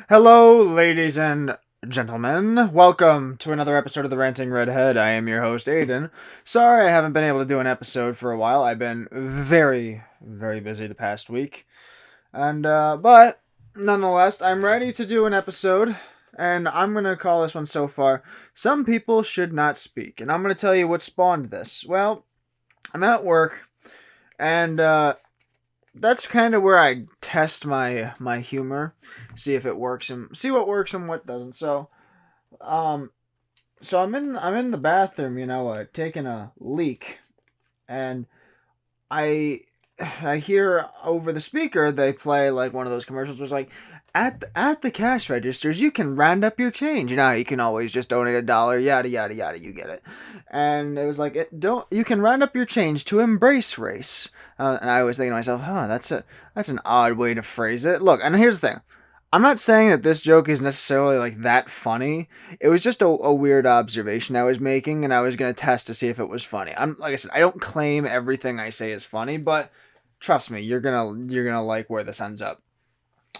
Hello, ladies and gentlemen. Welcome to another episode of the Ranting Redhead. I am your host, Aiden. Sorry I haven't been able to do an episode for a while. I've been very, very busy the past week. But nonetheless, I'm ready to do an episode. And I'm going to call this one so far, Some People Should Not Speak. And I'm going to tell you what spawned this. Well, I'm at work, and that's kind of where I test my humor, see if it works and see what works and what doesn't. Um, so I'm in the bathroom, taking a leak, and I I hear over the speaker they play like one of those commercials was like at the cash registers you can round up your change. You know how you can always just donate $1, yada yada yada. You get it. And it was like don't you can round up your change to embrace race. And I was thinking to myself, that's an odd way to phrase it. Look, and here's the thing. I'm not saying that this joke is necessarily like that funny. It was just a weird observation I was making, and I was gonna test to see if it was funny. I'm like I said, I don't claim everything I say is funny, but trust me, you're gonna like where this ends up.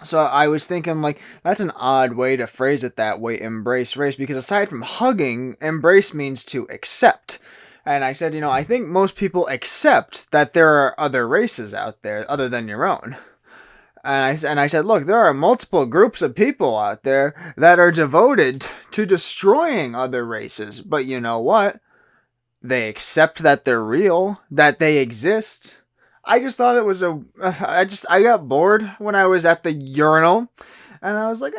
So I was thinking like that's an odd way to phrase it that way, embrace race, because aside from hugging, embrace means to accept. And I said, I think most people accept that there are other races out there other than your own. And I said, look, there are multiple groups of people out there that are devoted to destroying other races. But you know what? They accept that they're real, that they exist. I just thought it was I got bored when I was at the urinal, and I was like,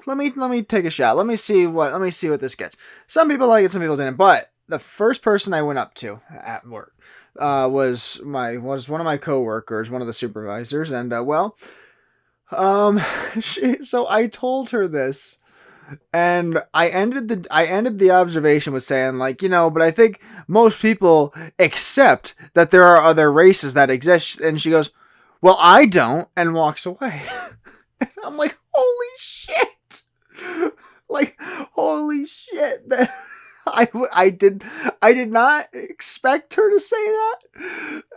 let me take a shot. Let me see what this gets. Some people like it, some people didn't. But the first person I went up to at work was one of my coworkers, one of the supervisors, and um, so I told her this, and I ended the observation with saying like, but I think most people accept that there are other races that exist, and she goes, well, I don't, and walks away. And I'm like, holy shit. Like, holy shit. I did not expect her to say that.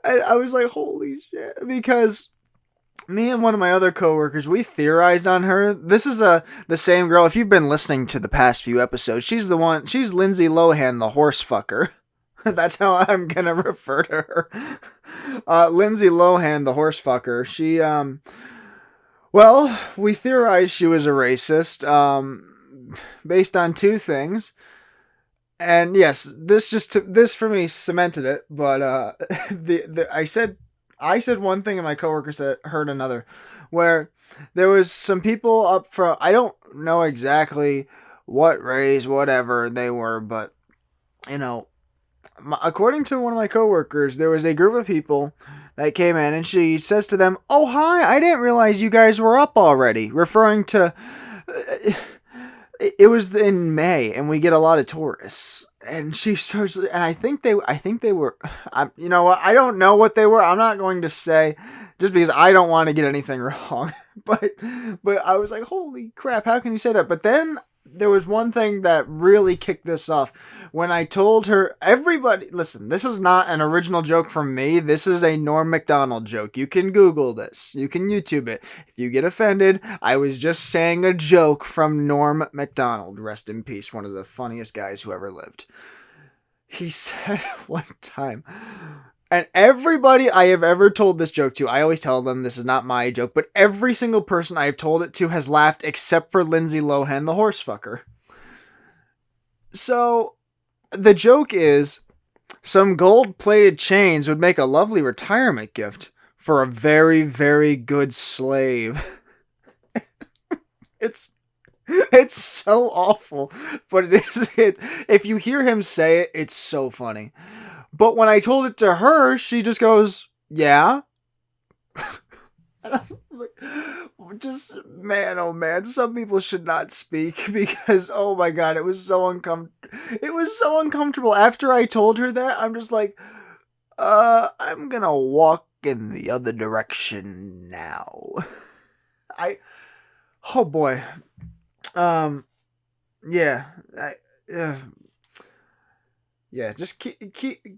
And I was like, holy shit, because me and one of my other coworkers, we theorized on her. This is the same girl. If you've been listening to the past few episodes, she's Lindsay Lohan, the horse fucker. That's how I'm gonna refer to her. Lindsay Lohan, the horse fucker. Well, we theorized she was a racist, based on two things. And yes, this for me cemented it. But I said one thing and my coworker heard another, where there was some people up front. I don't know exactly what race, whatever they were, but you know, according to one of my coworkers, there was a group of people that came in, and she says to them, "Oh hi, I didn't realize you guys were up already," referring to. It was in May, and we get a lot of tourists. And she starts, and I think they were, you know what? I don't know what they were. I'm not going to say, just because I don't want to get anything wrong. But, but I was like, holy crap! How can you say that? But then there was one thing that really kicked this off when I told her, everybody, listen, this is not an original joke from me. This is a Norm Macdonald joke. You can Google this. You can YouTube it. If you get offended, I was just saying a joke from Norm Macdonald. Rest in peace, one of the funniest guys who ever lived. He said one time, and everybody I have ever told this joke to, I always tell them this is not my joke, but every single person I have told it to has laughed except for Lindsay Lohan, the horse fucker. So the joke is, some gold plated chains would make a lovely retirement gift for a very, very good slave. It's it's so awful, but if you hear him say it, it's so funny. But when I told it to her, she just goes, "Yeah." And I'm like, just man, oh man, some people should not speak because oh my god, it was so uncomfortable. It was so uncomfortable. After I told her that, I'm just like, I'm gonna walk in the other direction now. I oh boy, um, yeah, uh, yeah, just keep.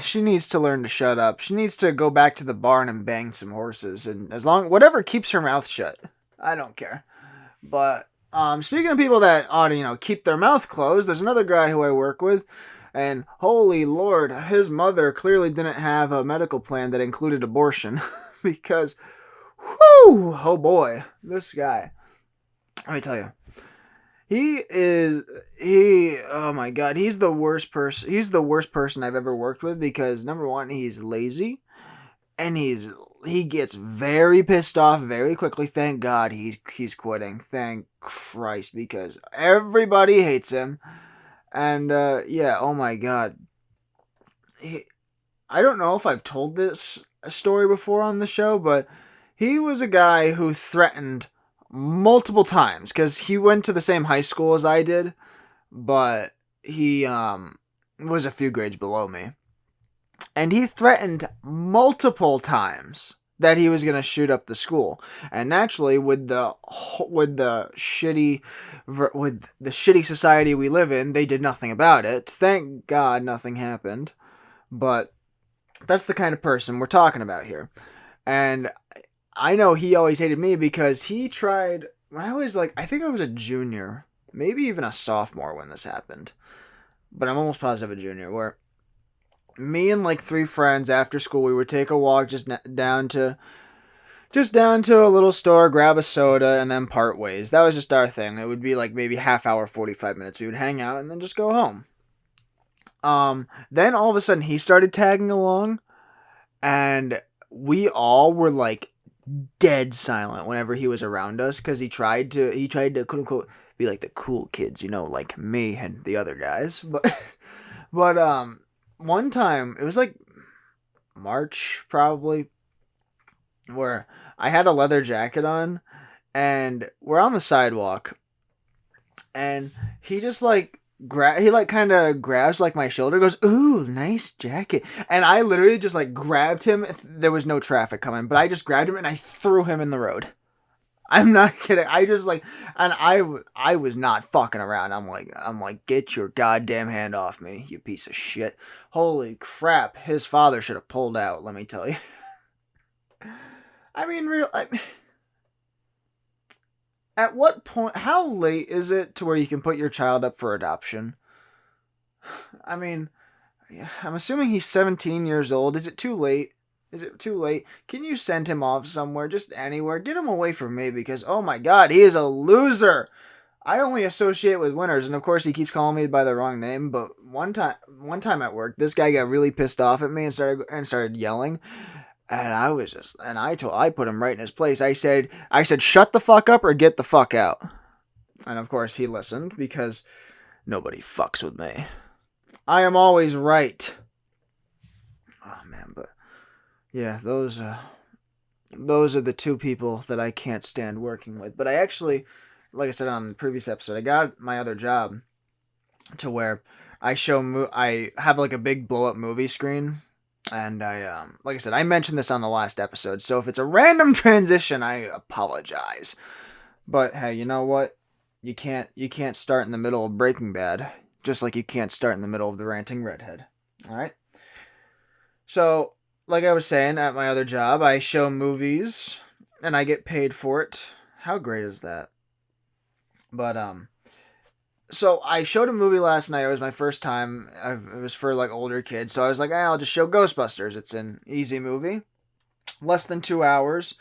She needs to learn to shut up. She needs to go back to the barn and bang some horses, and as long whatever keeps her mouth shut. I don't care. But speaking of people that ought to, keep their mouth closed, there's another guy who I work with, and holy lord, his mother clearly didn't have a medical plan that included abortion, because, whoo, oh boy, this guy. Let me tell you, oh my god, he's the worst person. He's the worst person I've ever worked with because number one, he's lazy, and he gets very pissed off very quickly. Thank God he's quitting. Thank Christ, because everybody hates him. And yeah, oh my God, I don't know if I've told this story before on the show, but he was a guy who threatened multiple times because he went to the same high school as I did, but he was a few grades below me. And he threatened multiple times that he was going to shoot up the school. And naturally, with the shitty society we live in, they did nothing about it. Thank God nothing happened. But that's the kind of person we're talking about here. And I know he always hated me because he tried when I was I think I was a junior, maybe even a sophomore when this happened. But I'm almost positive a junior, where me and three friends after school, we would take a walk down to a little store, grab a soda, and then part ways. That was just our thing. It would be maybe half hour, 45 minutes. We would hang out and then just go home. Then all of a sudden he started tagging along, and we all were dead silent whenever he was around us because he tried to quote unquote be like the cool kids, like me and the other guys. But one time, it was March probably, where I had a leather jacket on, and we're on the sidewalk, and he just kind of grabs my shoulder, goes, "Ooh, nice jacket," and I literally just grabbed him. There was no traffic coming, but I just grabbed him and I threw him in the road. I'm not kidding. I just and I was not fucking around. I'm like, get your goddamn hand off me, you piece of shit. Holy crap. His father should have pulled out, let me tell you. I mean, at what point, how late is it to where you can put your child up for adoption? I mean, I'm assuming he's 17 years old. Is it too late? Is it too late? Can you send him off somewhere, just anywhere? Get him away from me because, oh my god, he is a loser. I only associate with winners, and of course he keeps calling me by the wrong name, but one time at work, this guy got really pissed off at me and started yelling, and I put him right in his place. I said, shut the fuck up or get the fuck out. And of course he listened because nobody fucks with me. I am always right. Oh man, but yeah, those are the two people that I can't stand working with. But I actually, like I said on the previous episode, I got my other job to where I have a big blow up movie screen, and I like I said, I mentioned this on the last episode. So if it's a random transition, I apologize. But hey, you know what? You can't start in the middle of Breaking Bad, just like you can't start in the middle of The Ranting Redhead. All right. So, like I was saying, at my other job, I show movies, and I get paid for it. How great is that? But, so I showed a movie last night. It was my first time. It was for, older kids. So I was like, I'll just show Ghostbusters. It's an easy movie. Less than 2 hours.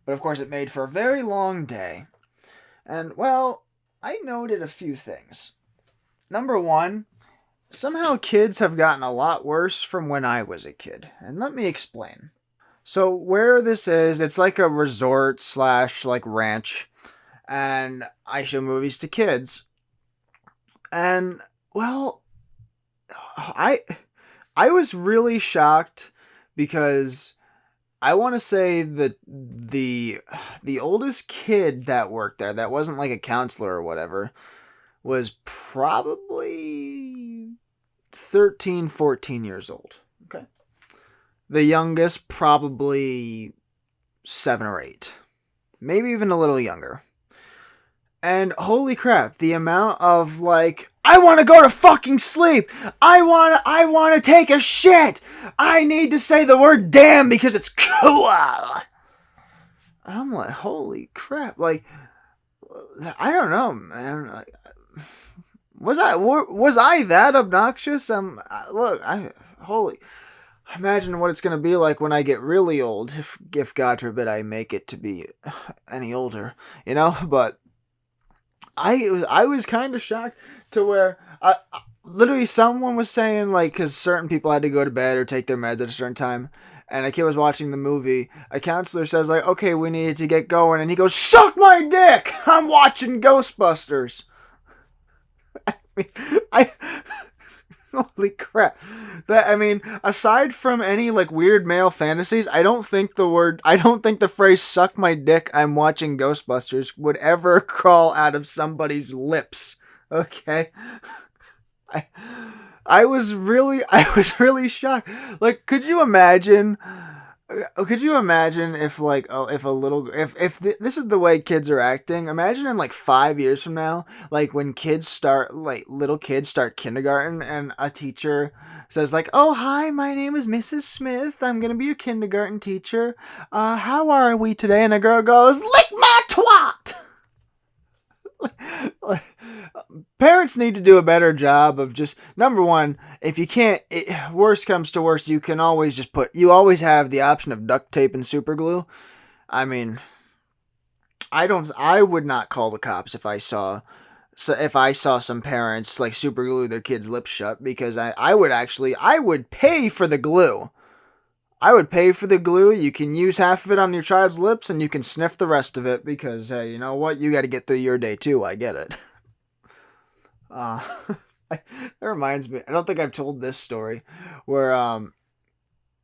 But, of course, it made for a very long day. And, well, I noted a few things. Number one, somehow kids have gotten a lot worse from when I was a kid. And let me explain. So where this is, it's like a resort / ranch. And I show movies to kids. And, well, I was really shocked because I want to say that the oldest kid that worked there, that wasn't a counselor or whatever, was probably 13, 14 years old. Okay. The youngest, probably 7 or 8. Maybe even a little younger. And holy crap, the amount of I want to go to fucking sleep. I want to take a shit. I need to say the word damn because it's cool. I'm like, holy crap! Like, I don't know, man. Like, was I that obnoxious? Look, I holy. Imagine what it's gonna be like when I get really old, if God forbid I make it to be any older, But I was kind of shocked to where literally someone was saying like because certain people had to go to bed or take their meds at a certain time, and a kid was watching the movie. A counselor says like, "Okay, we need to get going," and he goes, "Suck my dick! I'm watching Ghostbusters." I mean, I holy crap. Aside from any like weird male fantasies, I don't think the phrase suck my dick, I'm watching Ghostbusters would ever crawl out of somebody's lips. Okay? I I was really shocked. Like could you imagine if like if a little if this is the way kids are acting? Imagine in like 5 years from now, like when little kids start kindergarten and a teacher says like, "Oh, hi, my name is Mrs. Smith. I'm going to be your kindergarten teacher. How are we today?" And a girl goes, "Lick my twat." Like, parents need to do a better job of just number one, if you can't, worst comes to worst, you always have the option of duct tape and super glue. I mean, I would not call the cops if I saw some parents like super glue their kids' lips shut, because I would pay for the glue. I would pay for the glue. You can use half of it on your child's lips and you can sniff the rest of it because, hey, you know what? You got to get through your day too. I get it. Uh, that reminds me. I don't think I've told this story where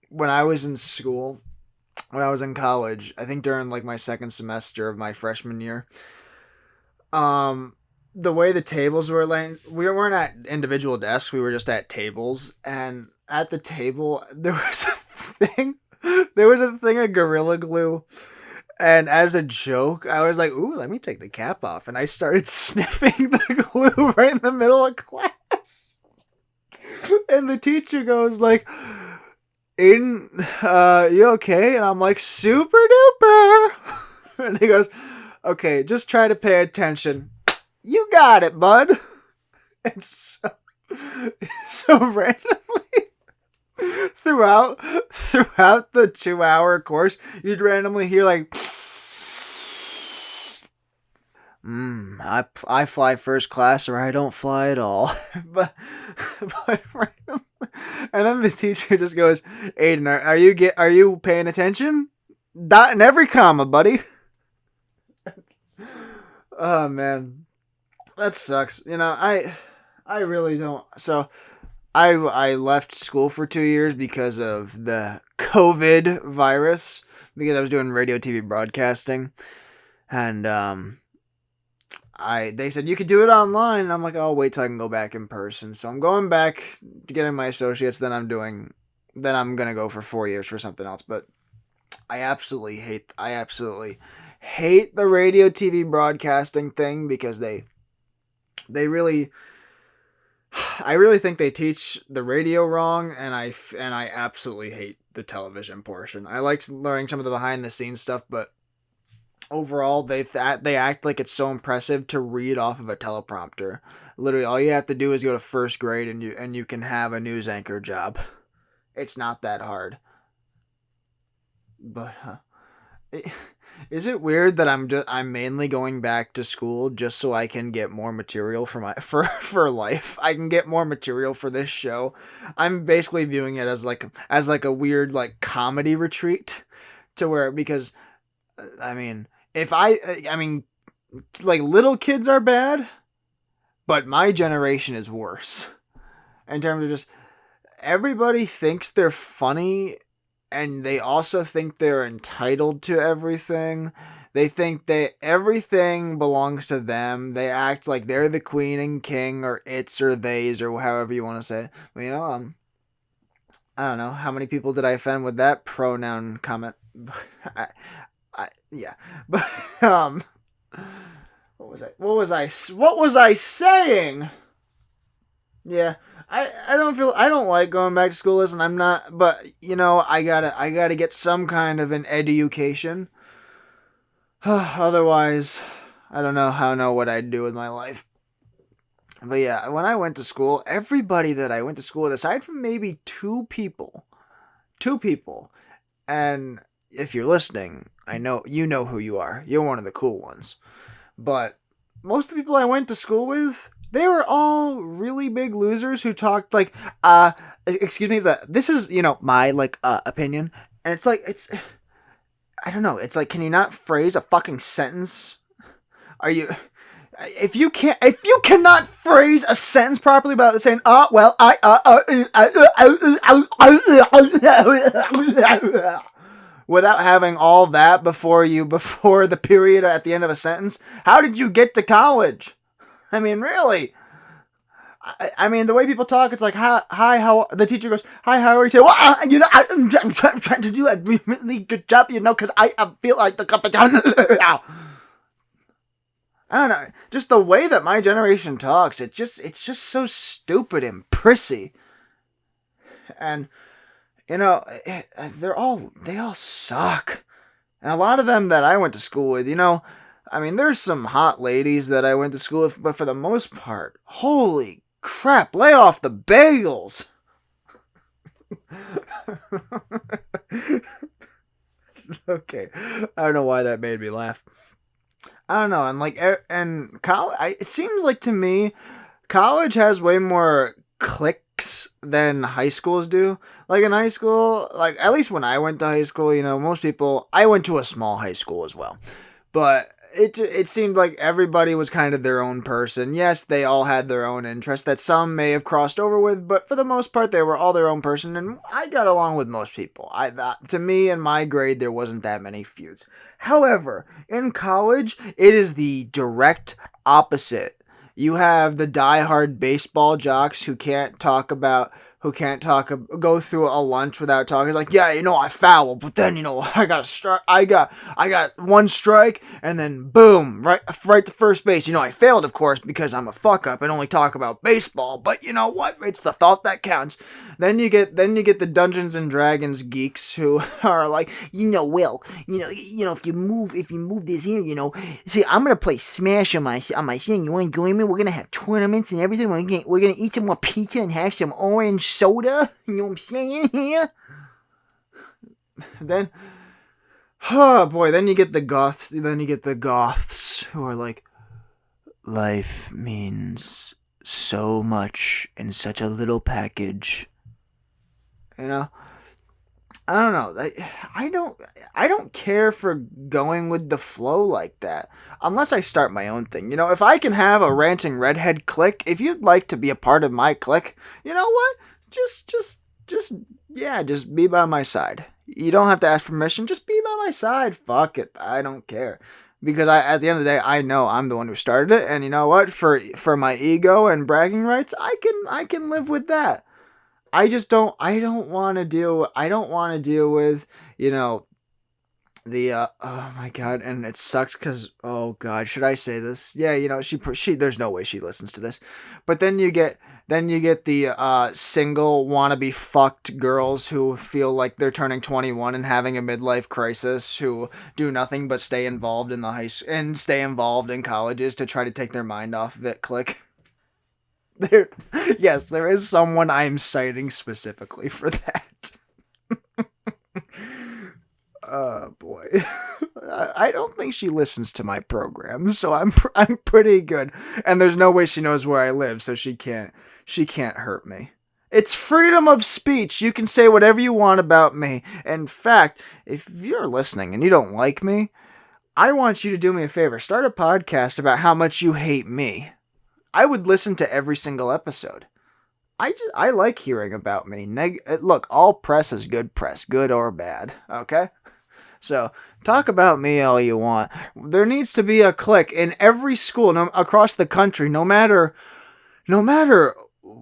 when I was in school, when I was in college, I think during like my second semester of my freshman year, um, the way the tables were laying, we weren't at individual desks. We were just at tables, and at the table there was a thing of Gorilla Glue. And as a joke, I was like, "Ooh, let me take the cap off," and I started sniffing the glue right in the middle of class. And the teacher goes like, "Aiden, you okay?" And I'm like, "Super duper." And he goes, "Okay, just try to pay attention. You got it, bud." And so randomly throughout the 2-hour course, you'd randomly hear like, I fly first class or I don't fly at all. but, but randomly, and then the teacher just goes, "Aiden, are you paying attention? Dot in every comma, buddy." Oh man, that sucks. I really don't. So I left school for 2 years because of the COVID virus, because I was doing radio TV broadcasting, and they said you could do it online, and I'm like, I'll wait till I can go back in person. So I'm going back to getting my associates. Then I'm gonna go for 4 years for something else. But I absolutely hate the radio TV broadcasting thing because they really I really think they teach the radio wrong, and I absolutely hate the television portion. I like learning some of the behind the scenes stuff, but overall they act like it's so impressive to read off of a teleprompter. Literally, all you have to do is go to first grade, and you can have a news anchor job. It's not that hard. But is it weird that I'm mainly going back to school just so I can get more material for for life? I can get more material for this show. I'm basically viewing it as like a weird like comedy retreat to where, because I mean, if I mean, like, little kids are bad, but my generation is worse in terms of just everybody thinks they're funny, and they also think they're entitled to everything. They think that everything belongs to them. They act like they're the queen and king, or it's or theys, or however you want to say it. But, I don't know how many people did I offend with that pronoun comment. I, yeah, but what was I saying? Yeah, I don't like going back to school. Listen, I'm not, but I gotta get some kind of an education. Otherwise, I don't know what I'd do with my life. But yeah, when I went to school, everybody that I went to school with, aside from maybe two people, and if you're listening, I know you know who you are. You're one of the cool ones. But most of the people I went to school with, they were all really big losers who talked like, excuse me, this is, my, opinion. And I don't know, it's like, can you not phrase a fucking sentence? Are you, if you cannot phrase a sentence properly without saying, well, without having all that before the period at the end of a sentence, how did you get to college? I mean, really? I mean, the way people talk, it's like, hi, how, the teacher goes, hi, how are you today? Well, I'm trying to do a really good job, because I feel like the competition. I don't know, just the way that my generation talks, it's just so stupid and prissy. And, they all suck. And a lot of them that I went to school with, I mean, there's some hot ladies that I went to school with, but for the most part, holy crap, lay off the bagels. Okay, I don't know why that made me laugh. I don't know, and college. It seems like to me, college has way more cliques than high schools do. Like in high school, like at least when I went to high school, most people. I went to a small high school as well, but it seemed like everybody was kind of their own person. Yes, they all had their own interests that some may have crossed over with, but for the most part, they were all their own person, and I got along with most people. To me, in my grade, there wasn't that many feuds. However, in college, it is the direct opposite. You have the diehard baseball jocks go through a lunch without talking. It's like, yeah, I fouled, but then, I got a strike. I got one strike, and then boom, right to first base. I failed, of course, because I'm a fuck up and only talk about baseball. But you know what? It's the thought that counts. Then you get the Dungeons and Dragons geeks who are like, Will, if you move this here, see, I'm gonna play Smash on my thing. You want to join me? We're gonna have tournaments and everything. We're gonna eat some more pizza and have some orange soda. You know what I'm saying here? Then, oh boy, then you get the goths. Then you get the goths who are like, life means so much in such a little package. I don't know. I don't care for going with the flow like that unless I start my own thing. If I can have a ranting redhead clique, if you'd like to be a part of my clique, you know what? Just be by my side. You don't have to ask permission. Just be by my side. Fuck it. I don't care. Because at the end of the day, I know I'm the one who started it, and you know what? For my ego and bragging rights, I can live with that. I don't want to deal with, the oh my god, and it sucks because, oh god, should I say this? Yeah, she there's no way she listens to this. But then you get the single wannabe fucked girls who feel like they're turning 21 and having a midlife crisis, who do nothing but stay involved in stay involved in colleges to try to take their mind off of it. Click. There, yes, there is someone I'm citing specifically for that. Oh boy, I don't think she listens to my program, so I'm pretty good. And there's no way she knows where I live, so she can't hurt me. It's freedom of speech. You can say whatever you want about me. In fact, if you're listening and you don't like me, I want you to do me a favor. Start a podcast about how much you hate me. I would listen to every single episode. I like hearing about me. Look, all press is good press, good or bad. Okay, so talk about me all you want. There needs to be a clique in every school across the country, no matter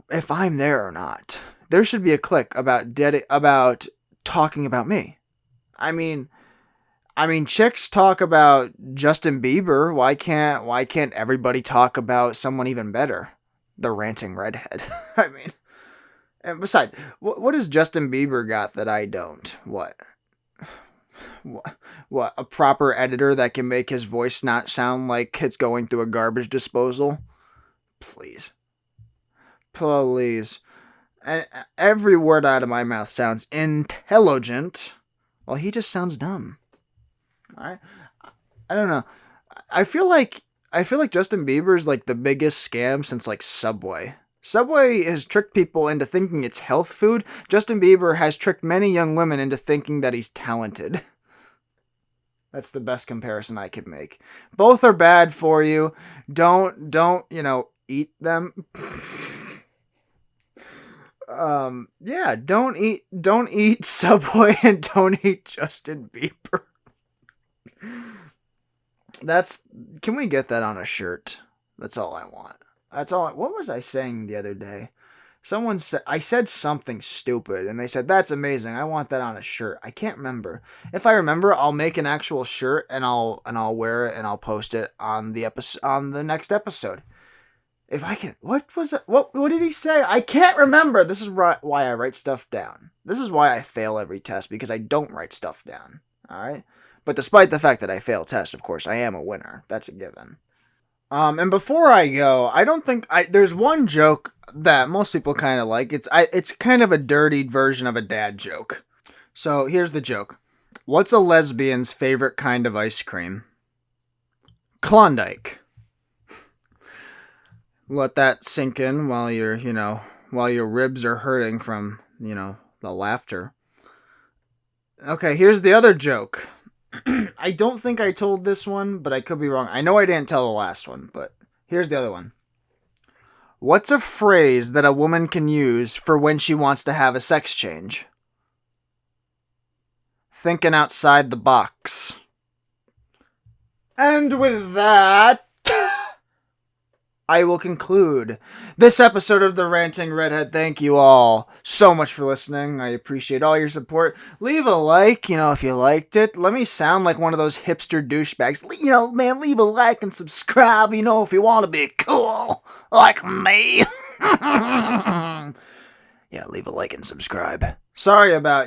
if I'm there or not. There should be a clique about talking about me. I mean, chicks talk about Justin Bieber. Why can't everybody talk about someone even better? The ranting redhead. I mean, and besides, what has Justin Bieber got that I don't? What What, a proper editor that can make his voice not sound like it's going through a garbage disposal? Please. Please. And every word out of my mouth sounds intelligent, while he just sounds dumb. I don't know. I feel like Justin Bieber is like the biggest scam since like Subway. Subway has tricked people into thinking it's health food. Justin Bieber has tricked many young women into thinking that he's talented. That's the best comparison I could make. Both are bad for you. Don't, eat them. Yeah, don't eat Subway and don't eat Justin Bieber. Can we get that on a shirt? That's all I want. What was I saying the other day? I said something stupid and they said, "That's amazing. I want that on a shirt." I can't remember. If I remember, I'll make an actual shirt and I'll wear it and I'll post it on the next episode. If I can, what was it? What did he say? I can't remember. This is why I write stuff down. This is why I fail every test, because I don't write stuff down. All right? But despite the fact that I fail tests, of course, I am a winner. That's a given. And before I go, I don't think there's one joke that most people kind of like. It's kind of a dirtied version of a dad joke. So here's the joke. What's a lesbian's favorite kind of ice cream? Klondike. Let that sink in while your ribs are hurting from, the laughter. Okay, here's the other joke. I don't think I told this one, but I could be wrong. I know I didn't tell the last one, but here's the other one. What's a phrase that a woman can use for when she wants to have a sex change? Thinking outside the box. And with that, I will conclude this episode of The Ranting Redhead. Thank you all so much for listening. I appreciate all your support. Leave a like, if you liked it. Let me sound like one of those hipster douchebags. Man, leave a like and subscribe, if you want to be cool like me. Yeah, leave a like and subscribe. Sorry about,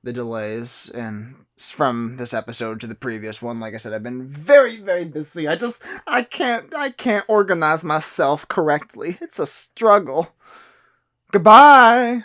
the delays and from this episode to the previous one. Like I said, I've been very, very busy. I can't organize myself correctly. It's a struggle. Goodbye.